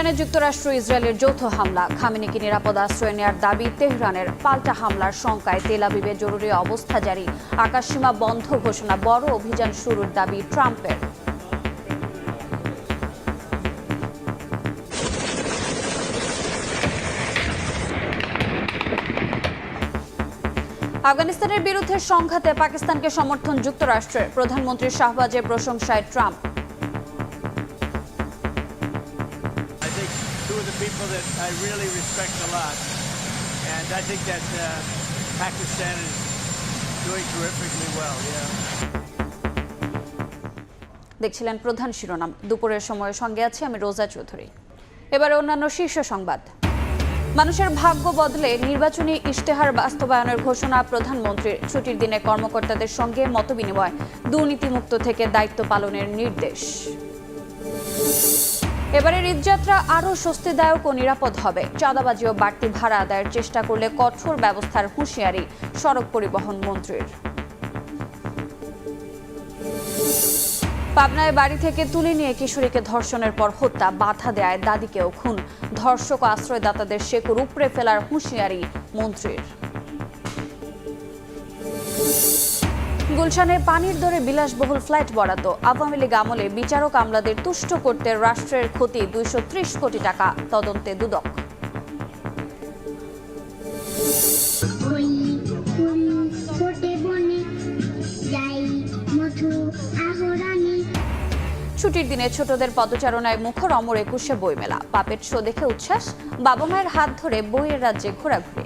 ইরানে যুক্তরাষ্ট্র ইসরায়েলের যৌথ হামলা, খামেনিকে নিরাপদ আশ্রয়ে নেওয়ার দাবি তেহরানের, পাল্টা হামলার শঙ্কায় তেল আবিবে জরুরি অবস্থা জারি, আকাশসীমা বন্ধ ঘোষণা, বড় অভিযান শুরুর দাবি ট্রাম্পের। আফগানিস্তানের বিরুদ্ধে সংঘাতে পাকিস্তানকে সমর্থন যুক্তরাষ্ট্রের, প্রধানমন্ত্রী শাহবাজের প্রশংসায় Trump. Two of the people that I really respect a lot, and I think that Pakistan is doing terrifically well. দেখছিলেন প্রধান শিরোনাম। দুপুরের সময়ের সঙ্গে আছি আমি রোজা চৌধুরী। এবারে অন্যান্য শীর্ষ সংবাদ। মানুষের ভাগ্য বদলে নির্বাচনী ইশতেহার বাস্তবায়নের ঘোষণা প্রধানমন্ত্রীর, ছুটির দিনে কর্মকর্তাদের সঙ্গে মতবিনিময়, দুর্নীতিমুক্ত থেকে দায়িত্ব পালনের নির্দেশ। এবারের ঈদযাত্রা আরও স্বস্তিদায়ক ও নিরাপদ হবে, চাঁদাবাজি ও বাড়তি ভাড়া আদায়ের চেষ্টা করলে কঠোর ব্যবস্থার হুঁশিয়ারি সড়ক পরিবহন মন্ত্রীর। পাবনায় বাড়ি থেকে তুলে নিয়ে কিশোরীকে ধর্ষণের পর হত্যা, বাধা দেয় দাদিকেও খুন, ধর্ষক ও আশ্রয়দাতাদের শেকড় উপড়ে ফেলার হুঁশিয়ারি মন্ত্রীর। গুলশানে পানির দরে বিলাসবহুল ফ্ল্যাট বরাদ্দ, আওয়ামী লীগ আমলে বিচারক আমলাদের তুষ্ট করতে রাষ্ট্রের ক্ষতি 230 কোটি টাকা, তদন্তে দুদক। ছুটির দিনে ছোটদের পদচারণায় মুখর অমর 21শে বইমেলা, পাপেট শো দেখে উচ্ছ্বাস, বাবা মায়ের হাত ধরে বইয়ের রাজ্যে ঘোরাঘুরি।